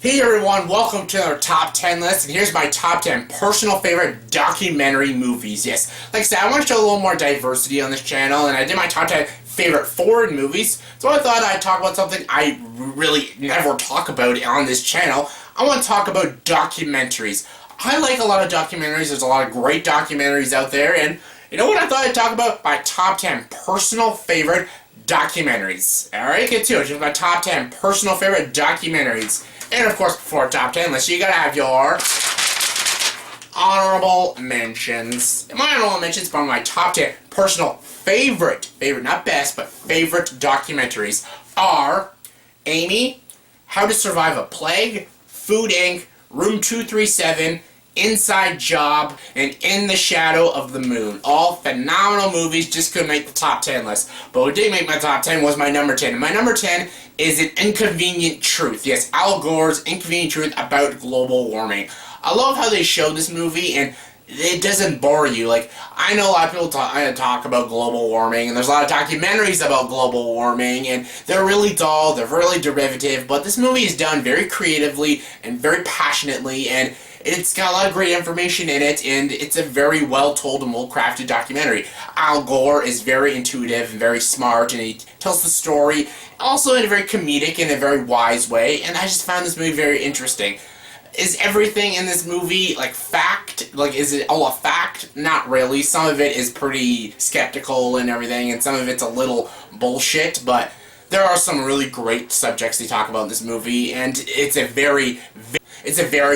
Hey everyone, welcome to our top 10 list, and here's my top 10 personal favorite documentary movies. Yes, like I said, I want to show a little more diversity on this channel, and I did my top 10 favorite foreign movies, so I thought I'd talk about something I really never talk about on this channel. I want to talk about documentaries. I like a lot of documentaries. There's a lot of great documentaries out there, and you know what I thought I'd talk about? My top 10 personal favorite documentaries. Alright, get to it. Just my top 10 personal favorite documentaries. And of course, before top 10 list, you gotta have your honorable mentions. My honorable mentions are my top 10 personal favorite, not best, but favorite documentaries are Amy, How to Survive a Plague, Food Inc., Room 237, Inside Job, and In the Shadow of the Moon. All phenomenal movies, just couldn't make the top 10 list. But what did make my top 10 was my number 10. And my number 10 is An Inconvenient Truth. Yes, Al Gore's Inconvenient Truth about global warming. I love how they show this movie, and it doesn't bore you. Like, I know a lot of people talk about global warming, and there's a lot of documentaries about global warming, and they're really dull, they're really derivative, but this movie is done very creatively and very passionately, and it's got a lot of great information in it, and it's a very well-told and well-crafted documentary. Al Gore is very intuitive and very smart, and he tells the story also in a very comedic and a very wise way, and I just found this movie very interesting. Is everything in this movie, like, fact? Like, is it all a fact? Not really. Some of it is pretty skeptical and everything, and some of it's a little bullshit, but there are some really great subjects they talk about in this movie, and it's a very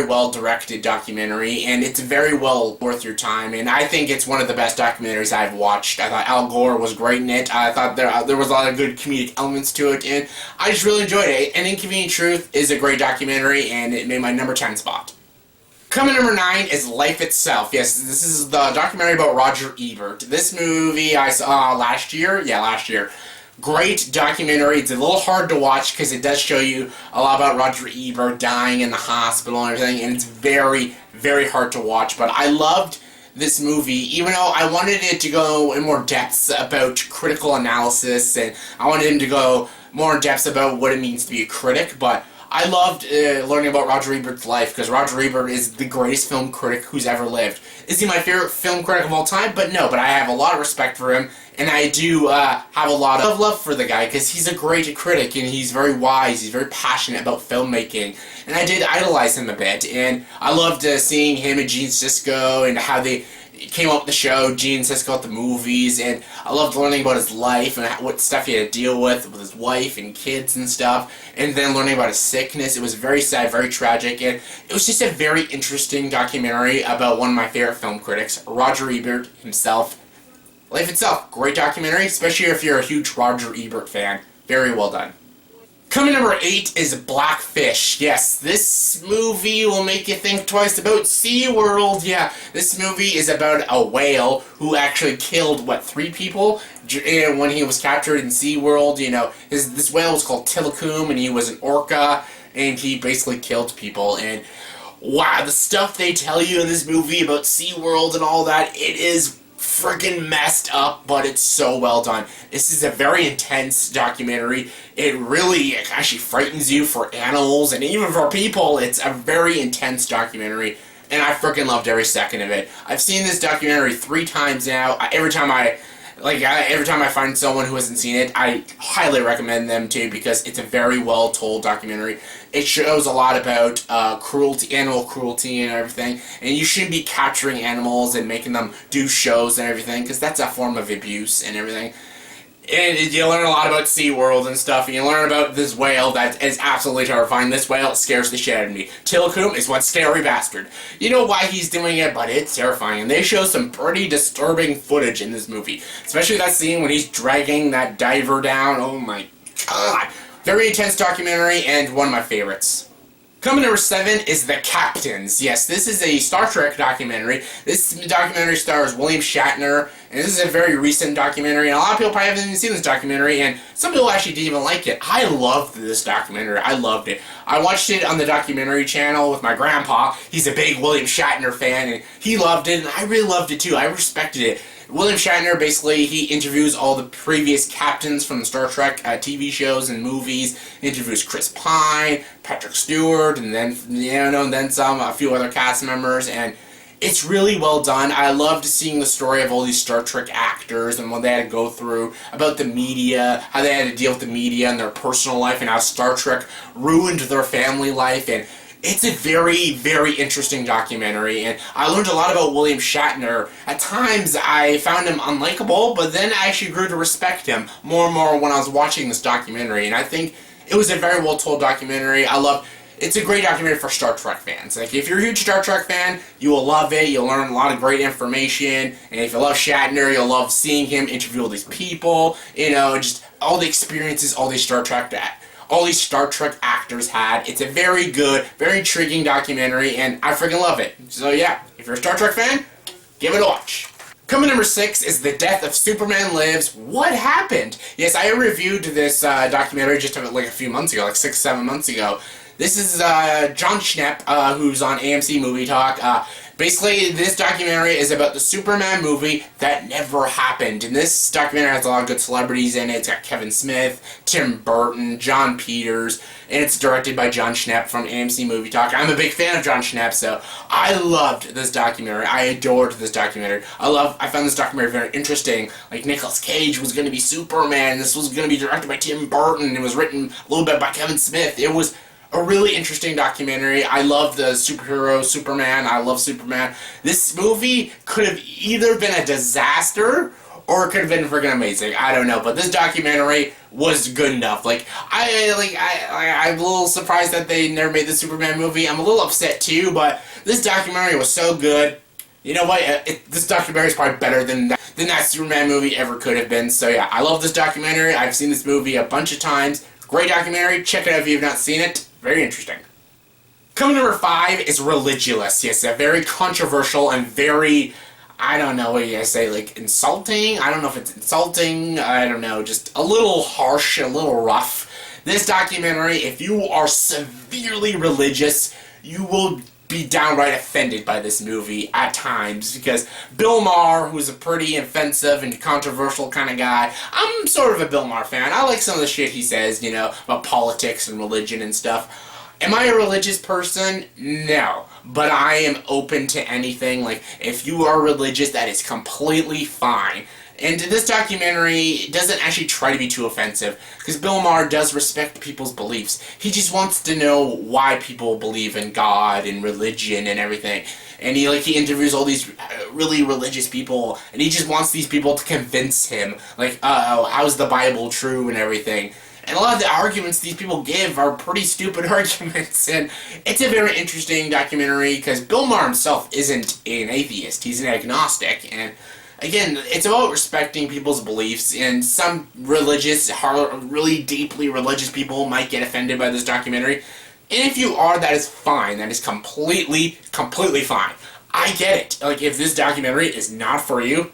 well-directed documentary, and it's very well worth your time, and I think it's one of the best documentaries I've watched. I thought Al Gore was great in it. I thought there was a lot of good comedic elements to it, and I just really enjoyed it. An Inconvenient Truth is a great documentary, and it made my number 10 spot. Coming number 9 is Life Itself. Yes, this is the documentary about Roger Ebert. This movie I saw last year. Yeah, last year. Great documentary. It's a little hard to watch because it does show you a lot about Roger Ebert dying in the hospital and everything, and it's very, very hard to watch. But I loved this movie, even though I wanted it to go in more depths about critical analysis, and I wanted him to go more in depth about what it means to be a critic, but I loved learning about Roger Ebert's life, because Roger Ebert is the greatest film critic who's ever lived. Is he my favorite film critic of all time? But no, but I have a lot of respect for him, and I do have a lot of love for the guy, because he's a great critic, and he's very wise, he's very passionate about filmmaking, and I did idolize him a bit, and I loved seeing him and Gene Siskel, and how they came up with the show, Gene Siskel at the movies, and I loved learning about his life and what stuff he had to deal with his wife and kids and stuff, and then learning about his sickness. It was very sad, very tragic, and it was just a very interesting documentary about one of my favorite film critics, Roger Ebert himself. Life Itself, great documentary, especially if you're a huge Roger Ebert fan. Very well done. Coming number 8 is Blackfish. Yes, this movie will make you think twice about SeaWorld. Yeah, this movie is about a whale who actually killed, 3 people when he was captured in SeaWorld. You know, this whale was called Tilikum, and he was an orca, and he basically killed people. And wow, the stuff they tell you in this movie about SeaWorld and all that, it is freaking messed up, but it's so well done. This is a very intense documentary. It really actually frightens you for animals and even for people. It's a very intense documentary, and I freaking loved every second of it. I've seen this documentary 3 times now. Every time I find someone who hasn't seen it, I highly recommend them to, because it's a very well told documentary. It shows a lot about animal cruelty and everything, and you shouldn't be capturing animals and making them do shows and everything, because that's a form of abuse and everything. And you learn a lot about SeaWorld and stuff, and you learn about this whale that is absolutely terrifying. This whale scares the shit out of me. Tilikum is one scary bastard. You know why he's doing it, but it's terrifying. And they show some pretty disturbing footage in this movie. Especially that scene when he's dragging that diver down. Oh my god. Very intense documentary, and one of my favorites. Coming number 7 is The Captains. Yes, this is a Star Trek documentary. This documentary stars William Shatner, and this is a very recent documentary, and a lot of people probably haven't even seen this documentary, and some people actually didn't even like it. I loved this documentary. I loved it. I watched it on the documentary channel with my grandpa. He's a big William Shatner fan, and he loved it, and I really loved it too. I respected it. William Shatner, basically, he interviews all the previous captains from the Star Trek TV shows and movies. He interviews Chris Pine, Patrick Stewart, and then, and then a few other cast members, and it's really well done. I loved seeing the story of all these Star Trek actors and what they had to go through, about the media, how they had to deal with the media and their personal life, and how Star Trek ruined their family life, and it's a very, very interesting documentary, and I learned a lot about William Shatner. At times, I found him unlikable, but then I actually grew to respect him more and more when I was watching this documentary, and I think it was a very well-told documentary. It's a great documentary for Star Trek fans. Like, if you're a huge Star Trek fan, you will love it. You'll learn a lot of great information. And if you love Shatner, you'll love seeing him interview all these people. Just all the experiences all these Star Trek actors had. It's a very good, very intriguing documentary, and I freaking love it. So yeah, if you're a Star Trek fan, give it a watch. Coming number 6 is The Death of Superman Lives. What happened? Yes, I reviewed this documentary just like a few months ago, like 6-7 months ago. This is John Schnepp, who's on AMC Movie Talk. Basically, this documentary is about the Superman movie that never happened. And this documentary has a lot of good celebrities in it. It's got Kevin Smith, Tim Burton, John Peters, and it's directed by John Schnepp from AMC Movie Talk. I'm a big fan of John Schnepp, so I loved this documentary. I adored this documentary. I found this documentary very interesting. Like, Nicolas Cage was going to be Superman. This was going to be directed by Tim Burton. It was written a little bit by Kevin Smith. It was a really interesting documentary. I love the superhero Superman. I love Superman. This movie could have either been a disaster or it could have been freaking amazing. I don't know, but this documentary was good enough. I'm a little surprised that they never made the Superman movie. I'm a little upset too, but this documentary was so good. You know what? This documentary is probably better than that Superman movie ever could have been. So yeah, I love this documentary. I've seen this movie a bunch of times. Great documentary. Check it out if you've not seen it. Very interesting. Coming number 5 is Religulous. Yes, a very controversial and very, I don't know what you guys say, like insulting? I don't know if it's insulting. I don't know, just a little harsh, a little rough. This documentary, if you are severely religious, you will be downright offended by this movie at times, because Bill Maher, who's a pretty offensive and controversial kind of guy, I'm sort of a Bill Maher fan. I like some of the shit he says, about politics and religion and stuff. Am I a religious person? No. But I am open to anything. Like, if you are religious, that is completely fine. And this documentary doesn't actually try to be too offensive, because Bill Maher does respect people's beliefs. He just wants to know why people believe in God and religion and everything. And he interviews all these really religious people, and he just wants these people to convince him, how's the Bible true and everything. And a lot of the arguments these people give are pretty stupid arguments, and it's a very interesting documentary, because Bill Maher himself isn't an atheist, he's an agnostic, and again, it's about respecting people's beliefs, and some really deeply religious people might get offended by this documentary. And if you are, that is fine. That is completely fine. I get it. Like, if this documentary is not for you,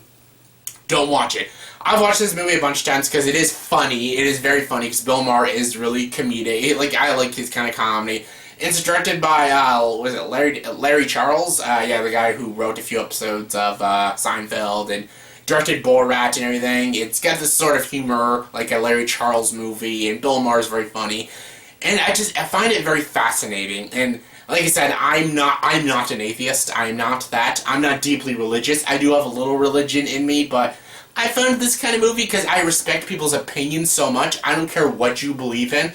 don't watch it. I've watched this movie a bunch of times because it is funny. It is very funny because Bill Maher is really comedic. I like his kind of comedy. It's directed by, Larry Charles? The guy who wrote a few episodes of Seinfeld and directed Borat and everything. It's got this sort of humor, like a Larry Charles movie, and Bill Maher is very funny. And I find it very fascinating. And like I said, I'm not an atheist. I'm not that. I'm not deeply religious. I do have a little religion in me, but I found this kind of movie because I respect people's opinions so much. I don't care what you believe in.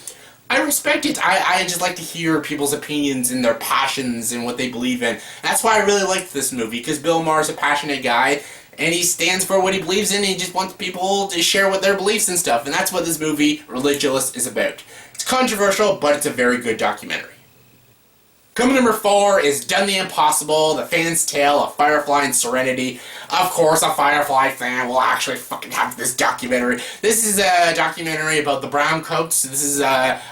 I respect it. I just like to hear people's opinions and their passions and what they believe in. That's why I really liked this movie, because Bill Maher's a passionate guy, and he stands for what he believes in, and he just wants people to share what their beliefs and stuff, and that's what this movie, Religulous, is about. It's controversial, but it's a very good documentary. Coming number 4 is Done the Impossible, The Fan's Tale of Firefly and Serenity. Of course, a Firefly fan will actually fucking have this documentary. This is a documentary about the Browncoats. This is a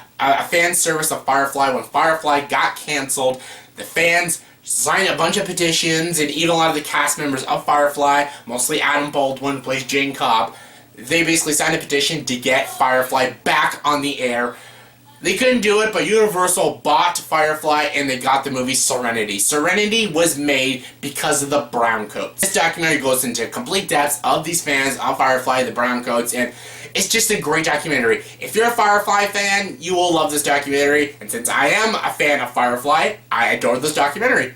fan service of Firefly. When Firefly got canceled, the fans signed a bunch of petitions, and even a lot of the cast members of Firefly, mostly Adam Baldwin, who plays Jane Cobb, they basically signed a petition to get Firefly back on the air. They couldn't do it, but Universal bought Firefly and they got the movie Serenity. Serenity was made because of the browncoats. This documentary goes into complete depths of these fans of Firefly, the browncoats, and it's just a great documentary. If you're a Firefly fan, you will love this documentary, and since I am a fan of Firefly, I adore this documentary.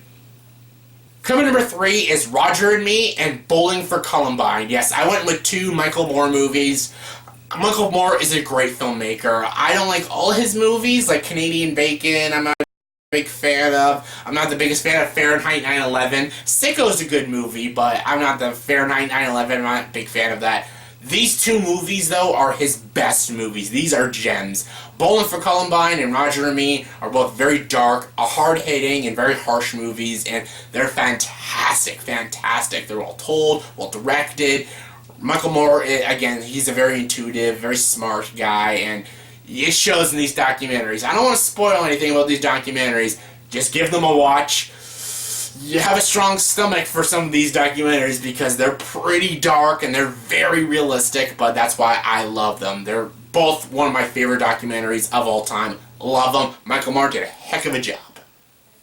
Coming number 3 is Roger and Me and Bowling for Columbine. Yes, I went with 2 Michael Moore movies. Michael Moore is a great filmmaker. I don't like all his movies, like Canadian Bacon, I'm not a big fan of. I'm not the biggest fan of Fahrenheit 9/11. Sicko's a good movie, but I'm not the Fahrenheit 9/11, I'm not a big fan of that. These 2 movies, though, are his best movies. These are gems. Bowling for Columbine and Roger and Me are both very dark, hard-hitting, and very harsh movies, and they're fantastic, fantastic. They're well told, well directed. Michael Moore, again, he's a very intuitive, very smart guy, and it shows in these documentaries. I don't want to spoil anything about these documentaries. Just give them a watch. You have a strong stomach for some of these documentaries because they're pretty dark and they're very realistic, but that's why I love them. They're both one of my favorite documentaries of all time. Love them. Michael Moore did a heck of a job.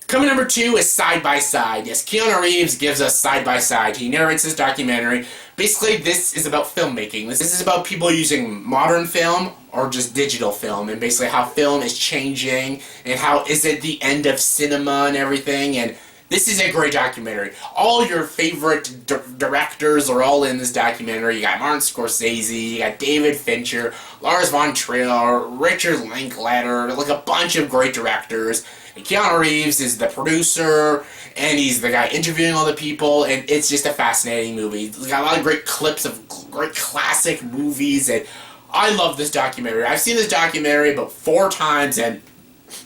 Coming number 2 is Side by Side. Yes, Keanu Reeves gives us Side by Side. He narrates this documentary. Basically, this is about filmmaking. This is about people using modern film or just digital film, and basically how film is changing and how is it the end of cinema and everything. And this is a great documentary. All your favorite directors are all in this documentary. You got Martin Scorsese, you got David Fincher, Lars von Trier, Richard Linklater, like a bunch of great directors. And Keanu Reeves is the producer, and he's the guy interviewing all the people, and it's just a fascinating movie. It's got a lot of great clips of great classic movies, and I love this documentary. I've seen this documentary about 4 times, and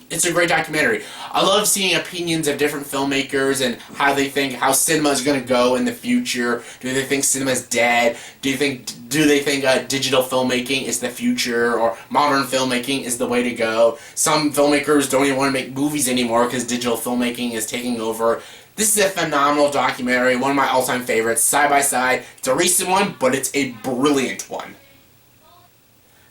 it's a great documentary. I love seeing opinions of different filmmakers and how they think how cinema is going to go in the future. Do they think cinema's dead? Do they think digital filmmaking is the future, or modern filmmaking is the way to go? Some filmmakers don't even want to make movies anymore because digital filmmaking is taking over. This is a phenomenal documentary, one of my all-time favorites, Side by Side. It's a recent one, but it's a brilliant one.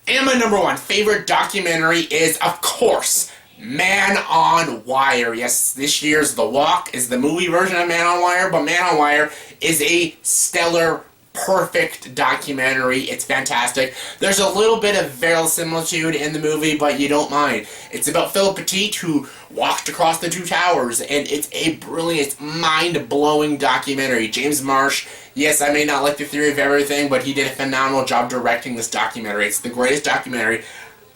And my number 1 favorite documentary is, of course, Man on Wire. Yes, this year's The Walk is the movie version of Man on Wire, but Man on Wire is a stellar, perfect documentary. It's fantastic. There's a little bit of verisimilitude in the movie, but you don't mind. It's about Philip Petit, who walked across the 2 towers, and it's a brilliant, mind-blowing documentary. James Marsh, yes, I may not like the theory of everything, but he did a phenomenal job directing this documentary. It's the greatest documentary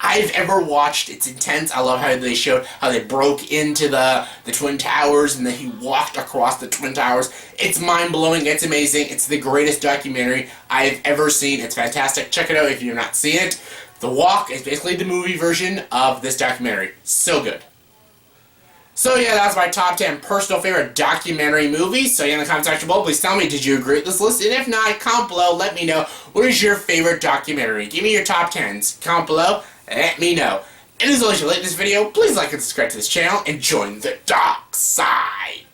I've ever watched. It's intense. I love how they showed how they broke into the Twin Towers and then he walked across the Twin Towers. It's mind-blowing. It's amazing. It's the greatest documentary I've ever seen. It's fantastic. Check it out if you've not seen it. The Walk is basically the movie version of this documentary. So good. So yeah, that's my top 10 personal favorite documentary movies. So yeah, in the comment section below, please tell me, did you agree with this list? And if not, comment below, let me know, what is your favorite documentary? Give me your top 10s. Comment below, let me know. And as always, if you like this video, please like and subscribe to this channel and join the dark side.